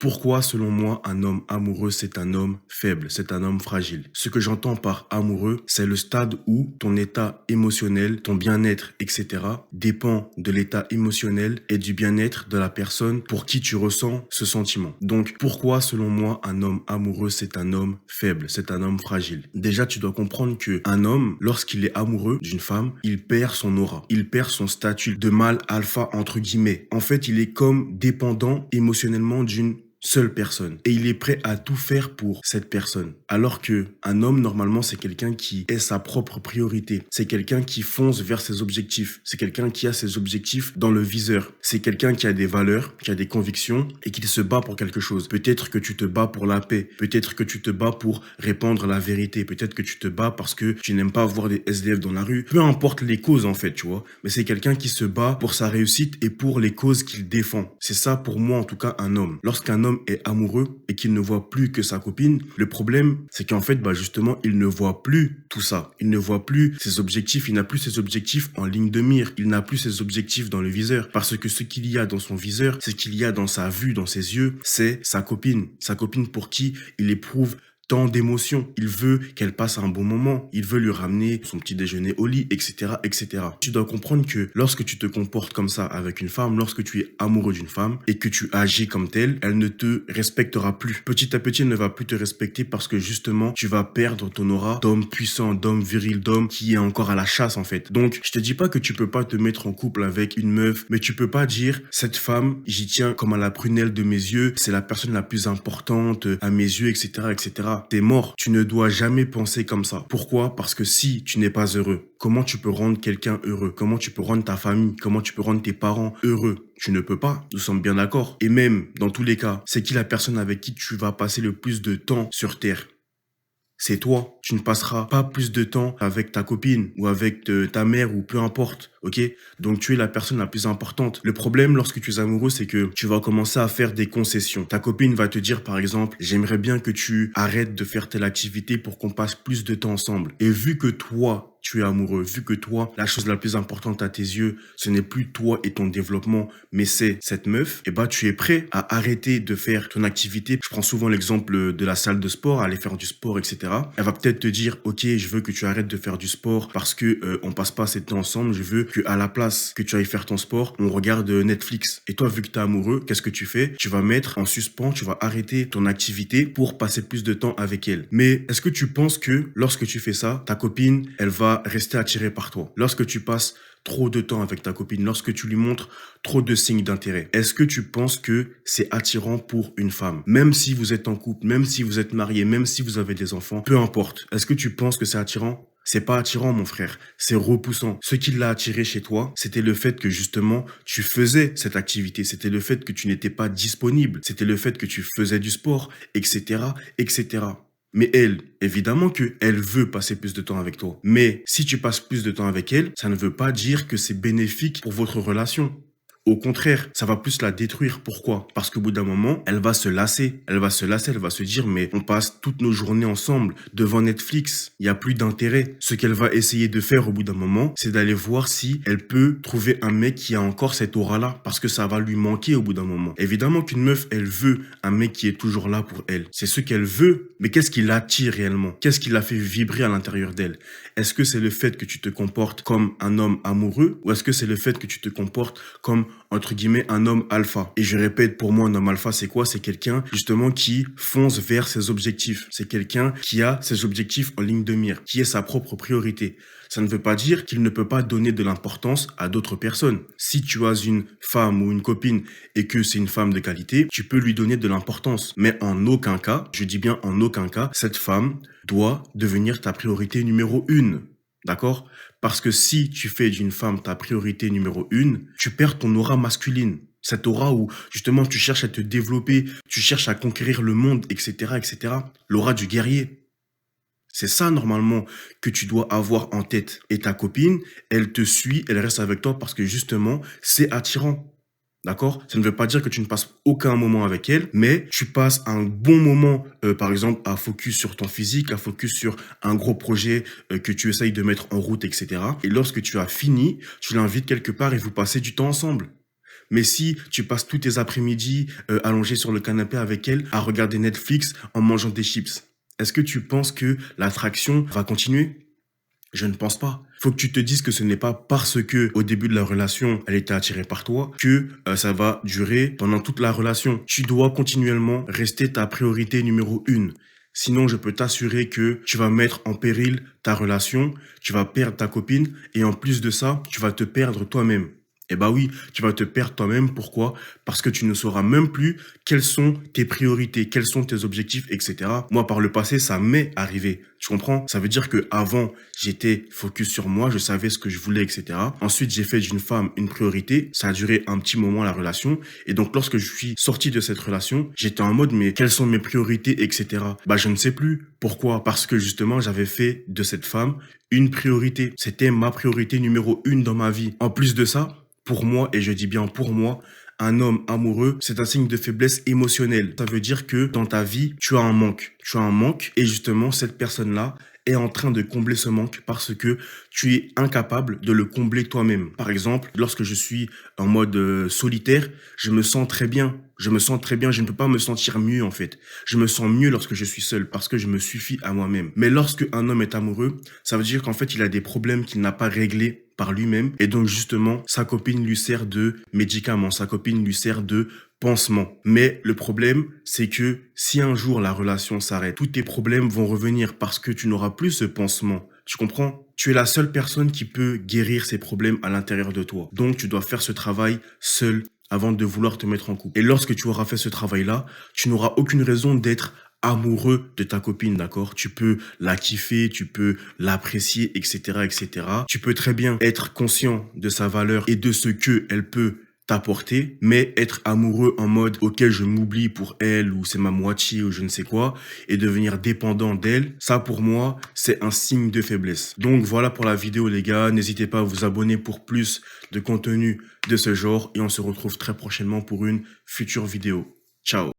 Pourquoi, selon moi, un homme amoureux, c'est un homme faible, c'est un homme fragile? Ce que j'entends par amoureux, c'est le stade où ton état émotionnel, ton bien-être, etc. dépend de l'état émotionnel et du bien-être de la personne pour qui tu ressens ce sentiment. Donc, pourquoi, selon moi, un homme amoureux, c'est un homme faible, c'est un homme fragile? Déjà, tu dois comprendre que un homme, lorsqu'il est amoureux d'une femme, il perd son aura, il perd son statut de mâle alpha, entre guillemets. En fait, il est comme dépendant émotionnellement d'une seule personne et il est prêt à tout faire pour cette personne. Alors que un homme, normalement, c'est quelqu'un qui est sa propre priorité. C'est quelqu'un qui fonce vers ses objectifs. C'est quelqu'un qui a ses objectifs dans le viseur. C'est quelqu'un qui a des valeurs, qui a des convictions et qui se bat pour quelque chose. Peut-être que tu te bats pour la paix. Peut-être que tu te bats pour répandre la vérité. Peut-être que tu te bats parce que tu n'aimes pas voir des SDF dans la rue. Peu importe les causes, en fait, tu vois. Mais c'est quelqu'un qui se bat pour sa réussite et pour les causes qu'il défend. C'est ça, pour moi, en tout cas, un homme. Lorsqu'un homme est amoureux et qu'il ne voit plus que sa copine, le problème, c'est qu'en fait, justement, il ne voit plus tout ça. Il ne voit plus ses objectifs. Il n'a plus ses objectifs en ligne de mire. Il n'a plus ses objectifs dans le viseur. Parce que ce qu'il y a dans son viseur, ce qu'il y a dans sa vue, dans ses yeux, c'est sa copine. Sa copine pour qui il éprouve tant d'émotions. Il veut qu'elle passe un bon moment. Il veut lui ramener son petit déjeuner au lit, etc., etc. Tu dois comprendre que lorsque tu te comportes comme ça avec une femme, lorsque tu es amoureux d'une femme et que tu agis comme tel, elle ne te respectera plus. Petit à petit, elle ne va plus te respecter parce que justement, tu vas perdre ton aura d'homme puissant, d'homme viril, d'homme qui est encore à la chasse, en fait. Donc, je te dis pas que tu peux pas te mettre en couple avec une meuf, mais tu peux pas dire, cette femme, j'y tiens comme à la prunelle de mes yeux, c'est la personne la plus importante à mes yeux, etc., etc. T'es mort. Tu ne dois jamais penser comme ça. Pourquoi? Parce que si tu n'es pas heureux, comment tu peux rendre quelqu'un heureux? Comment tu peux rendre ta famille? Comment tu peux rendre tes parents heureux? Tu ne peux pas. Nous sommes bien d'accord. Et même, dans tous les cas, c'est qui la personne avec qui tu vas passer le plus de temps sur Terre? C'est toi. Tu ne passeras pas plus de temps avec ta copine ou avec ta mère ou peu importe, ok? Donc tu es la personne la plus importante. Le problème lorsque tu es amoureux, c'est que tu vas commencer à faire des concessions. Ta copine va te dire par exemple, j'aimerais bien que tu arrêtes de faire telle activité pour qu'on passe plus de temps ensemble. Et vu que toi, tu es amoureux, vu que toi, la chose la plus importante à tes yeux, ce n'est plus toi et ton développement, mais c'est cette meuf, et tu es prêt à arrêter de faire ton activité. Je prends souvent l'exemple de la salle de sport, aller faire du sport, etc. Elle va peut-être te dire, ok, je veux que tu arrêtes de faire du sport parce que on passe pas assez de temps ensemble. Je veux que à la place que tu ailles faire ton sport, on regarde Netflix. Et toi, vu que tu es amoureux, qu'est-ce que tu fais? Tu vas mettre en suspens, tu vas arrêter ton activité pour passer plus de temps avec elle. Mais est-ce que tu penses que lorsque tu fais ça, ta copine, elle va rester attirée par toi? Lorsque tu passes trop de temps avec ta copine, lorsque tu lui montres trop de signes d'intérêt, est-ce que tu penses que c'est attirant pour une femme? Même si vous êtes en couple, même si vous êtes marié, même si vous avez des enfants, peu importe. Est-ce que tu penses que c'est attirant? C'est pas attirant, mon frère. C'est repoussant. Ce qui l'a attiré chez toi, c'était le fait que justement, tu faisais cette activité. C'était le fait que tu n'étais pas disponible. C'était le fait que tu faisais du sport, etc., etc. Mais elle, évidemment que elle veut passer plus de temps avec toi. Mais si tu passes plus de temps avec elle, ça ne veut pas dire que c'est bénéfique pour votre relation. Au contraire, ça va plus la détruire. Pourquoi? Parce qu'au bout d'un moment, elle va se lasser. Elle va se lasser, elle va se dire, mais on passe toutes nos journées ensemble devant Netflix. Il n'y a plus d'intérêt. Ce qu'elle va essayer de faire au bout d'un moment, c'est d'aller voir si elle peut trouver un mec qui a encore cette aura-là. Parce que ça va lui manquer au bout d'un moment. Évidemment qu'une meuf, elle veut un mec qui est toujours là pour elle. C'est ce qu'elle veut. Mais qu'est-ce qui l'attire réellement? Qu'est-ce qui la fait vibrer à l'intérieur d'elle? Est-ce que c'est le fait que tu te comportes comme un homme amoureux ou est-ce que c'est le fait que tu te comportes comme, entre guillemets, un homme alpha? Et je répète, pour moi, un homme alpha, c'est quoi? C'est quelqu'un, justement, qui fonce vers ses objectifs. C'est quelqu'un qui a ses objectifs en ligne de mire, qui est sa propre priorité. Ça ne veut pas dire qu'il ne peut pas donner de l'importance à d'autres personnes. Si tu as une femme ou une copine et que c'est une femme de qualité, tu peux lui donner de l'importance. Mais en aucun cas, je dis bien en aucun cas, cette femme doit devenir ta priorité numéro 1. D'accord? Parce que si tu fais d'une femme ta priorité numéro 1, tu perds ton aura masculine. Cette aura où, justement, tu cherches à te développer, tu cherches à conquérir le monde, etc., etc. L'aura du guerrier. C'est ça, normalement, que tu dois avoir en tête. Et ta copine, elle te suit, elle reste avec toi parce que, justement, c'est attirant. D'accord? Ça ne veut pas dire que tu ne passes aucun moment avec elle, mais tu passes un bon moment, par exemple, à focus sur ton physique, à focus sur un gros projet que tu essayes de mettre en route, etc. Et lorsque tu as fini, tu l'invites quelque part et vous passez du temps ensemble. Mais si tu passes tous tes après-midi allongé sur le canapé avec elle à regarder Netflix en mangeant des chips, est-ce que tu penses que l'attraction va continuer? Je ne pense pas. Faut que tu te dises que ce n'est pas parce que au début de la relation, elle était attirée par toi que ça va durer pendant toute la relation. Tu dois continuellement rester ta priorité numéro une. Sinon, je peux t'assurer que tu vas mettre en péril ta relation, tu vas perdre ta copine et en plus de ça, tu vas te perdre toi-même. Eh bah oui, tu vas te perdre toi-même. Pourquoi? Parce que tu ne sauras même plus quelles sont tes priorités, quels sont tes objectifs, etc. Moi, par le passé, ça m'est arrivé. Tu comprends? Ça veut dire que avant, j'étais focus sur moi, je savais ce que je voulais, etc. Ensuite, j'ai fait d'une femme une priorité. Ça a duré un petit moment, la relation. Et donc, lorsque je suis sorti de cette relation, j'étais en mode, mais quelles sont mes priorités, etc. Bah, je ne sais plus. Pourquoi? Parce que justement, j'avais fait de cette femme une priorité. C'était ma priorité numéro une dans ma vie. En plus de ça, pour moi, et je dis bien pour moi, un homme amoureux, c'est un signe de faiblesse émotionnelle. Ça veut dire que dans ta vie, tu as un manque. Tu as un manque et justement, cette personne-là est en train de combler ce manque parce que tu es incapable de le combler toi-même. Par exemple, lorsque je suis en mode solitaire, je me sens très bien. Je me sens très bien, je ne peux pas me sentir mieux en fait. Je me sens mieux lorsque je suis seul parce que je me suffis à moi-même. Mais lorsque un homme est amoureux, ça veut dire qu'en fait, il a des problèmes qu'il n'a pas réglés par lui-même et donc justement, sa copine lui sert de médicament, sa copine lui sert de pansement. Mais le problème, c'est que si un jour la relation s'arrête, tous tes problèmes vont revenir parce que tu n'auras plus ce pansement. Tu comprends? Tu es la seule personne qui peut guérir ces problèmes à l'intérieur de toi. Donc, tu dois faire ce travail seul avant de vouloir te mettre en couple. Et lorsque tu auras fait ce travail-là, tu n'auras aucune raison d'être amoureux de ta copine, d'accord? Tu peux la kiffer, tu peux l'apprécier, etc., etc. Tu peux très bien être conscient de sa valeur et de ce que elle peut t'apporter, mais être amoureux en mode auquel je m'oublie pour elle ou c'est ma moitié ou je ne sais quoi et devenir dépendant d'elle, ça pour moi c'est un signe de faiblesse. Donc voilà pour la vidéo les gars, n'hésitez pas à vous abonner pour plus de contenu de ce genre et on se retrouve très prochainement pour une future vidéo. Ciao.